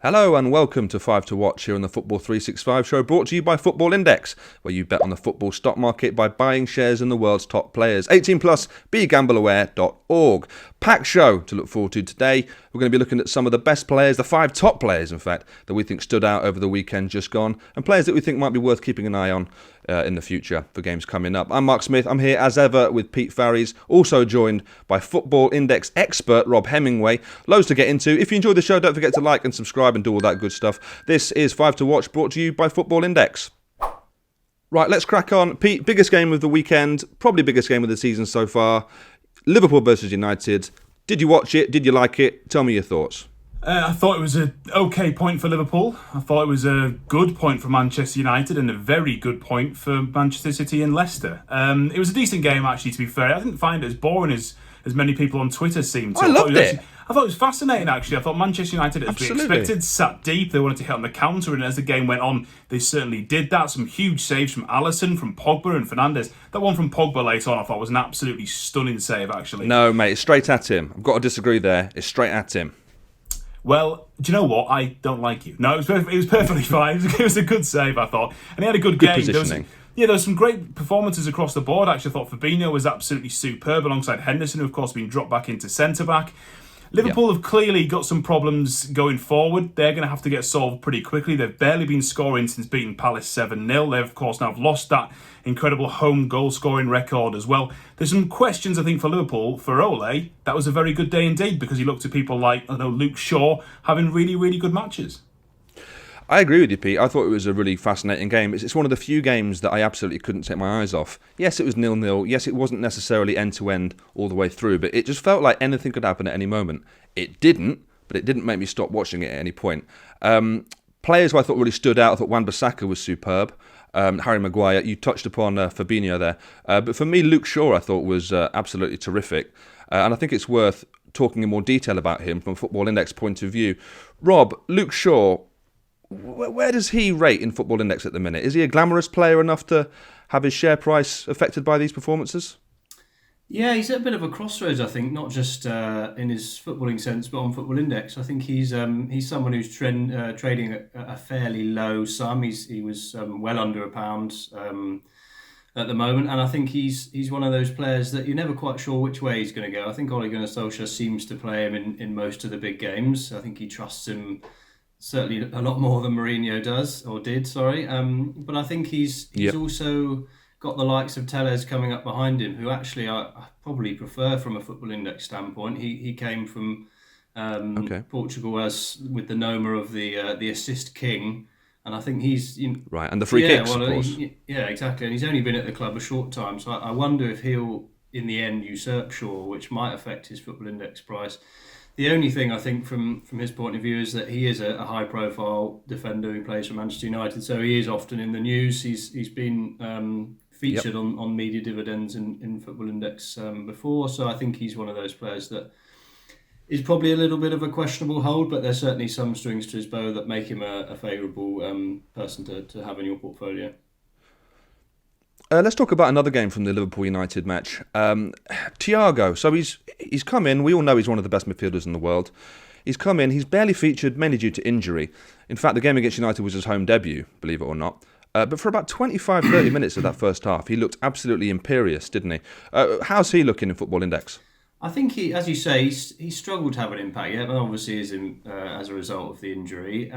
Hello and welcome to 5 to Watch here on the Football 365 show, brought to you by Football Index, where you bet on the football stock market by buying shares in the world's top players. 18 plus, begambleaware.org. Packed show to look forward to today. We're going to be looking at some of the best players, the 5 top players in fact, that we think stood out over the weekend just gone, and players that we think might be worth keeping an eye on in the future for games coming up. I'm Mark Smith. I'm here as ever with Pete Farries, also joined by Football Index expert Rob Hemingway. Loads to get into. If you enjoyed the show, don't forget to like and subscribe and do all that good stuff. This is 5 to Watch, brought to you by Football Index. Right, let's crack on. Pete, biggest game of the weekend, probably biggest game of the season so far. Liverpool versus United. Did you watch it? Did you like it? Tell me your thoughts. I thought it was an okay point for Liverpool. I thought it was a good point for Manchester United and a very good point for Manchester City and Leicester. It was a decent game, actually, to be fair. I didn't find it as boring as many people on Twitter seemed to. I loved it. I thought it was fascinating, actually. I thought Manchester United, as we expected, sat deep. They wanted to hit on the counter, and as the game went on, they certainly did that. Some huge saves from Alisson, from Pogba and Fernandes. That one from Pogba late on, I thought, was an absolutely stunning save, actually. No, mate, it's straight at him. I've got to disagree there. It's straight at him. Well, do you know what? I don't like you. No, it was perfectly fine. It was a good save, I thought. And he had a good game. Positioning. There was some great performances across the board. Actually, I thought Fabinho was absolutely superb alongside Henderson, who, of course, been dropped back into centre-back. Liverpool have clearly got some problems going forward. They're going to have to get solved pretty quickly. They've barely been scoring since beating Palace 7-0. They've, of course, now lost that incredible home goal-scoring record as well. There's some questions, I think, for Liverpool. For Ole, that was a very good day indeed, because he looked at people like, Luke Shaw having really, really good matches. I agree with you, Pete. I thought it was a really fascinating game. It's one of the few games that I absolutely couldn't take my eyes off. Yes, it was 0-0. Yes, it wasn't necessarily end-to-end all the way through, but it just felt like anything could happen at any moment. It didn't, but it didn't make me stop watching it at any point. Players who I thought really stood out, I thought Wan-Bissaka was superb. Harry Maguire, you touched upon Fabinho there. But for me, Luke Shaw, I thought was absolutely terrific. And I think it's worth talking in more detail about him from a Football Index point of view. Rob, Luke Shaw, where does he rate in Football Index at the minute? Is he a glamorous player enough to have his share price affected by these performances? Yeah, he's at a bit of a crossroads, I think, not just in his footballing sense, but on Football Index. I think he's someone who's trading at a fairly low sum. He was well under £1 at the moment, and I think he's one of those players that you're never quite sure which way he's going to go. I think Ole Gunnar Solskjaer seems to play him in most of the big games. I think he trusts him certainly a lot more than Mourinho did. But I think he's also got the likes of Telles coming up behind him, who actually I probably prefer from a Football Index standpoint. He came from Portugal as with the Noma of the assist king, and I think he's right, and the free kicks, of course. Yeah, exactly. And he's only been at the club a short time, so I wonder if he'll in the end usurp Shaw, which might affect his Football Index price. The only thing I think from his point of view is that he is a high-profile defender who plays for Manchester United, so he is often in the news. He's been featured on media dividends in Football Index before, so I think he's one of those players that is probably a little bit of a questionable hold, but there's certainly some strings to his bow that make him a favourable person to have in your portfolio. Let's talk about another game from the Liverpool United match. Thiago, so he's come in. We all know he's one of the best midfielders in the world. He's come in. He's barely featured, mainly due to injury. In fact, the game against United was his home debut, believe it or not. But for about 25-30 minutes of that first half, he looked absolutely imperious, didn't he? How's he looking in Football Index? I think he, as you say, he struggled to have an impact yet, but obviously is as a result of the injury.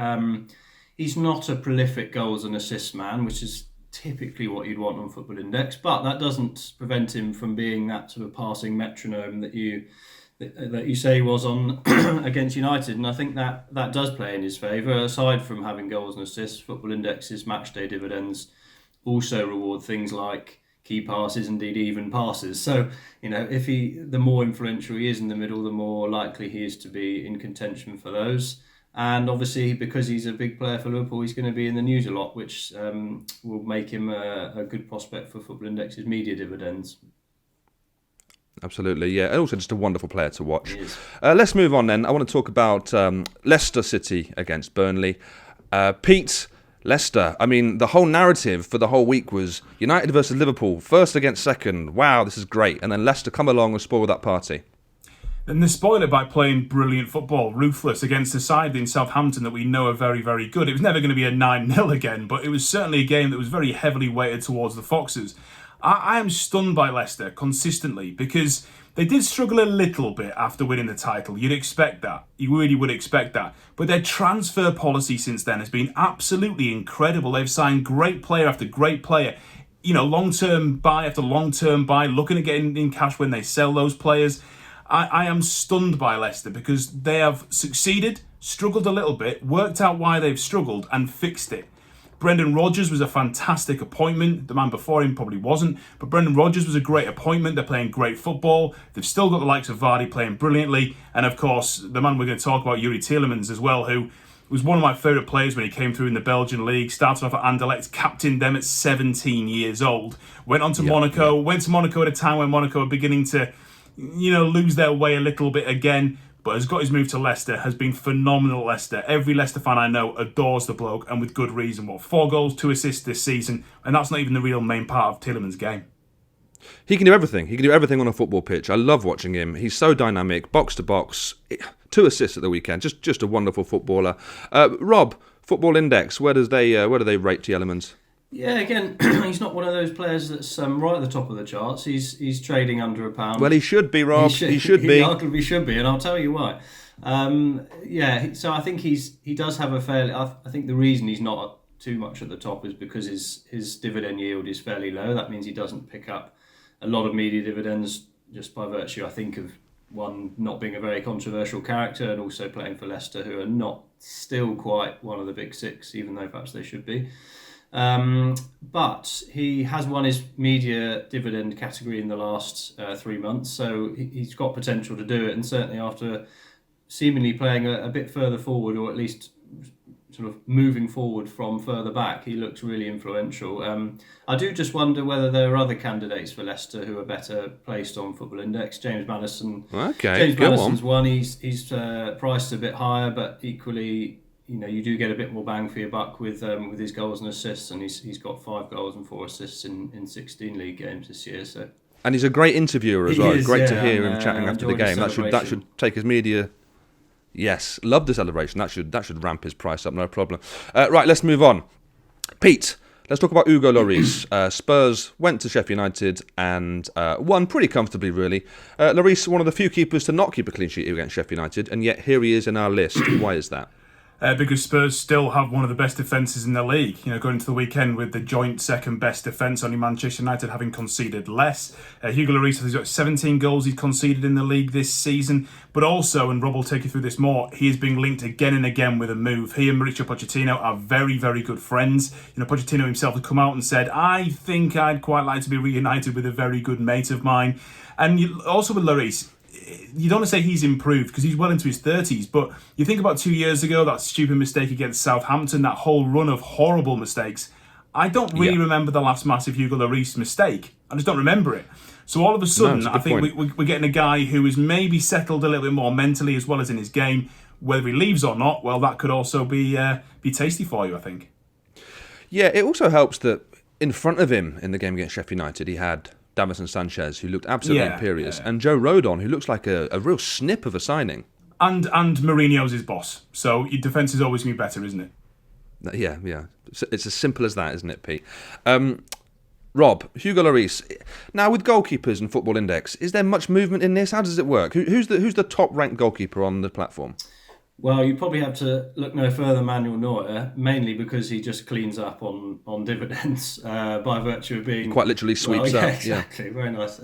He's not a prolific goals and assists man, which is typically what you'd want on Football Index, but that doesn't prevent him from being that sort of passing metronome that you say he was on against United, and I think that does play in his favour. Aside from having goals and assists, Football Index's matchday dividends also reward things like key passes, indeed even passes. So, if the more influential he is in the middle, the more likely he is to be in contention for those. And obviously, because he's a big player for Liverpool, he's going to be in the news a lot, which will make him a good prospect for Football Index's media dividends. Absolutely, yeah. And also just a wonderful player to watch. Let's move on then. I want to talk about Leicester City against Burnley. Pete, Leicester, I mean, the whole narrative for the whole week was United versus Liverpool, first against second. Wow, this is great. And then Leicester come along and spoil that party. And they spoil it by playing brilliant football, ruthless, against a side in Southampton that we know are very, very good. It was never going to be a 9-0 again, but it was certainly a game that was very heavily weighted towards the Foxes. I am stunned by Leicester consistently because they did struggle a little bit after winning the title. You'd expect that. You really would expect that. But their transfer policy since then has been absolutely incredible. They've signed great player after great player. Long-term buy after long-term buy, looking at getting in cash when they sell those players. I am stunned by Leicester because they have succeeded, struggled a little bit, worked out why they've struggled and fixed it. Brendan Rodgers was a fantastic appointment. The man before him probably wasn't, but Brendan Rodgers was a great appointment. They're playing great football. They've still got the likes of Vardy playing brilliantly. And of course, the man we're going to talk about, Youri Tielemans as well, who was one of my favourite players when he came through in the Belgian league. Started off at Anderlecht, captained them at 17 years old. Went on to Monaco. Went to Monaco at a time when Monaco were beginning to lose their way a little bit again, but has got his move to Leicester, has been phenomenal at Leicester. Every Leicester fan I know adores the bloke, and with good reason. 4 goals, 2 assists this season, and that's not even the real main part of Tielemans' game. He can do everything. He can do everything on a football pitch. I love watching him. He's so dynamic, box to box. 2 assists at the weekend. Just a wonderful footballer. Rob, Football Index, where do they rate Tielemans? Yeah, again, he's not one of those players that's right at the top of the charts. He's trading under £1. Well, he should be, Rob. He should be. He arguably should be, and I'll tell you why. So I think he does have a fairly... I think the reason he's not too much at the top is because his dividend yield is fairly low. That means he doesn't pick up a lot of media dividends just by virtue, I think, of one, not being a very controversial character, and also playing for Leicester, who are not still quite one of the big 6, even though perhaps they should be. But he has won his media dividend category in the last 3 months, so he's got potential to do it, and certainly after seemingly playing a bit further forward, or at least sort of moving forward from further back, he looks really influential. I do just wonder whether there are other candidates for Leicester who are better placed on Football Index. James Maddison. Okay, James Maddison's one. He's priced a bit higher, but equally, you do get a bit more bang for your buck with his goals and assists, and he's got 5 goals and 4 assists in 16 league games this year. So, and he's a great interviewer as well. Is, great to hear him chatting after the game. The that should take his media. Yes, love the celebration. That should ramp his price up, no problem. Right, let's move on. Pete, let's talk about Hugo Lloris. Spurs went to Sheffield United and won pretty comfortably, really. Lloris, one of the few keepers to not keep a clean sheet against Sheffield United, and yet here he is in our list. Why is that? Because Spurs still have one of the best defences in the league. Going into the weekend with the joint second best defence, only Manchester United having conceded less. Hugo Lloris has got 17 goals he's conceded in the league this season, but also, and Rob will take you through this more, he is being linked again and again with a move. He and Mauricio Pochettino are very, very good friends. Pochettino himself has come out and said, I think I'd quite like to be reunited with a very good mate of mine. And also with Lloris, you don't want to say he's improved because he's well into his 30s, but you think about 2 years ago, that stupid mistake against Southampton, that whole run of horrible mistakes. I don't really remember the last massive Hugo Lloris mistake. I just don't remember it. So all of a sudden, I think we're getting a guy who is maybe settled a little bit more mentally as well as in his game. Whether he leaves or not, well, that could also be tasty for you, I think. Yeah, it also helps that in front of him in the game against Sheffield United, he had Davinson Sanchez, who looked absolutely imperious, and Joe Rodon, who looks like a real snip of a signing. And Mourinho's his boss, so your defence is always going to be better, isn't it? Yeah. It's as simple as that, isn't it, Pete? Rob, Hugo Lloris. Now, with goalkeepers and Football Index, is there much movement in this? How does it work? Who's the top-ranked goalkeeper on the platform? Well, you probably have to look no further than Manuel Neuer, mainly because he just cleans up on dividends by virtue of being... Quite literally sweeps up. Exactly, very nice.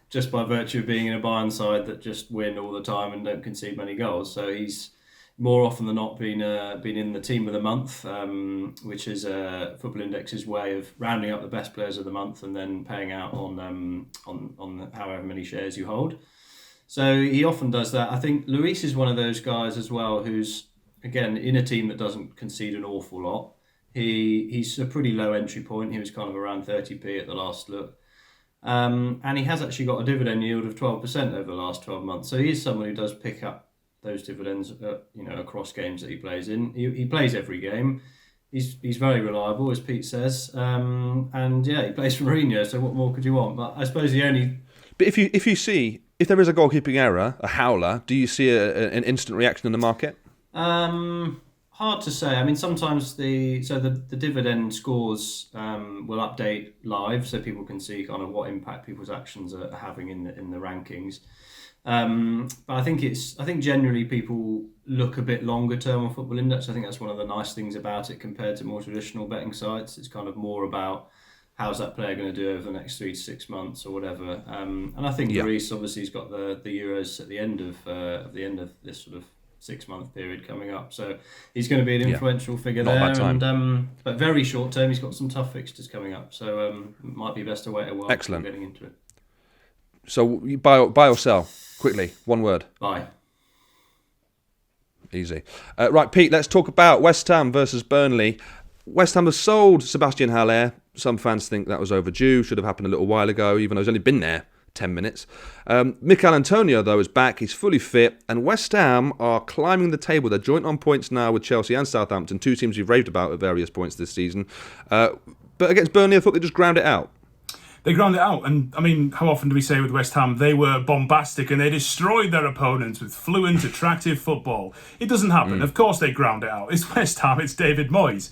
Just by virtue of being in a Bayern side that just win all the time and don't concede many goals. So he's more often than not been in the team of the month, which is Football Index's way of rounding up the best players of the month and then paying out on however many shares you hold. So he often does that. I think Lloris is one of those guys as well who's, again, in a team that doesn't concede an awful lot. He's a pretty low entry point. He was kind of around 30p at the last look. And he has actually got a dividend yield of 12% over the last 12 months. So he is someone who does pick up those dividends across games that he plays in. He plays every game. He's very reliable, as Pete says. And he plays for Mourinho, so what more could you want? But I suppose the only... But if you see If there is a goalkeeping error, a howler, do you see an instant reaction in the market? Hard to say. I mean, sometimes the dividend scores will update live, so people can see kind of what impact people's actions are having in the rankings. But I think generally people look a bit longer term on Football Index. I think that's one of the nice things about it compared to more traditional betting sites. It's kind of more about how's that player going to do over the next 3 to 6 months or whatever. And I think Lloris obviously has got the Euros at the end of this sort of 6-month period coming up, so he's going to be an influential figure there. And but very short term, he's got some tough fixtures coming up, so it might be best to wait a while. Excellent. Before getting into it. So you buy or sell quickly, one word. Buy. Easy. Right, Pete. Let's talk about West Ham versus Burnley. West Ham has sold Sebastian Haller. Some fans think that was overdue. Should have happened a little while ago, even though he's only been there 10 minutes. Michail Antonio, though, is back. He's fully fit. And West Ham are climbing the table. They're joint on points now with Chelsea and Southampton, two teams we've raved about at various points this season. But against Burnley, I thought they just ground it out. They ground it out. And, I mean, how often do we say with West Ham, they were bombastic and they destroyed their opponents with fluent, attractive football? It doesn't happen. Of course they ground it out. It's West Ham. It's David Moyes.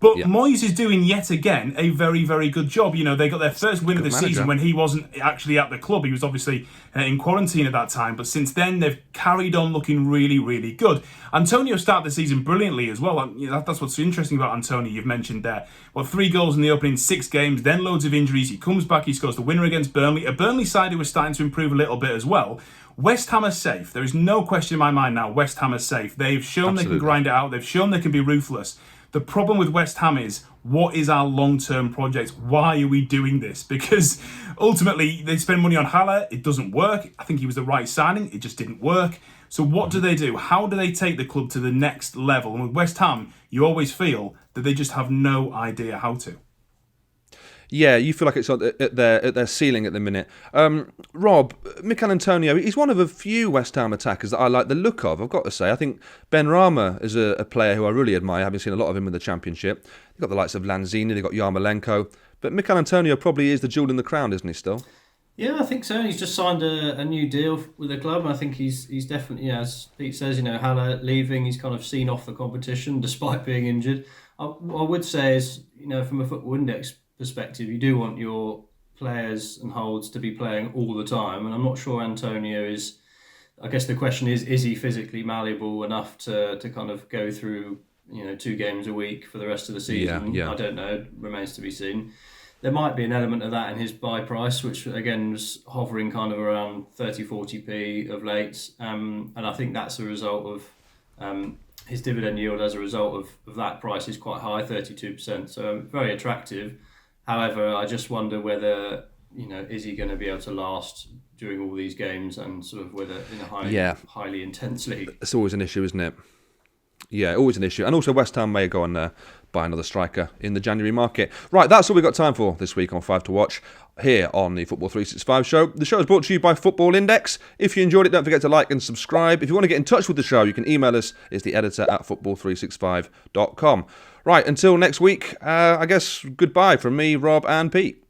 But Moyes is doing yet again a very, very good job. You know, they got their first win of the season when he wasn't actually at the club. He was obviously in quarantine at that time. But since then, they've carried on looking really, really good. Antonio started the season brilliantly as well. And, that's what's interesting about Antonio. You've mentioned there. 3 goals in the opening 6 games, then loads of injuries. He comes back, he scores the winner against Burnley. A Burnley side who was starting to improve a little bit as well. West Ham are safe. There is no question in my mind now. West Ham are safe. They've shown they can grind it out. They've shown they can be ruthless. The problem with West Ham is, what is our long-term project? Why are we doing this? Because ultimately, they spend money on Haller. It doesn't work. I think he was the right signing. It just didn't work. So what do they do? How do they take the club to the next level? And with West Ham, you always feel that they just have no idea how to. Yeah, you feel like it's at their ceiling at the minute. Rob, Michail Antonio, he's one of a few West Ham attackers that I like the look of, I've got to say. I think Ben Rama is a player who I really admire, having seen a lot of him in the Championship. They've got the likes of Lanzini, they've got Yarmolenko. But Michail Antonio probably is the jewel in the crown, isn't he, still? Yeah, I think so. He's just signed a new deal with the club. And I think he's definitely, as Pete says, Haller leaving, he's kind of seen off the competition despite being injured. I would say is, from a Football Index perspective, you do want your players and holds to be playing all the time, and I'm not sure Antonio is. I guess the question is he physically malleable enough to kind of go through 2 games a week for the rest of the season? Yeah. I don't know, remains to be seen. There might be an element of that in his buy price, which again was hovering kind of around 30-40p of late, and I think that's a result of his dividend yield as a result of that price is quite high, 32%, so very attractive. However, I just wonder whether, is he going to be able to last during all these games and sort of whether in a highly intense league. It's always an issue, isn't it? Yeah, always an issue. And also West Ham may go and buy another striker in the January market. Right, that's all we've got time for this week on 5 to Watch here on the Football 365 show. The show is brought to you by Football Index. If you enjoyed it, don't forget to like and subscribe. If you want to get in touch with the show, you can email us. It's the editor at football365.com. Right, until next week, I guess goodbye from me, Rob and Pete.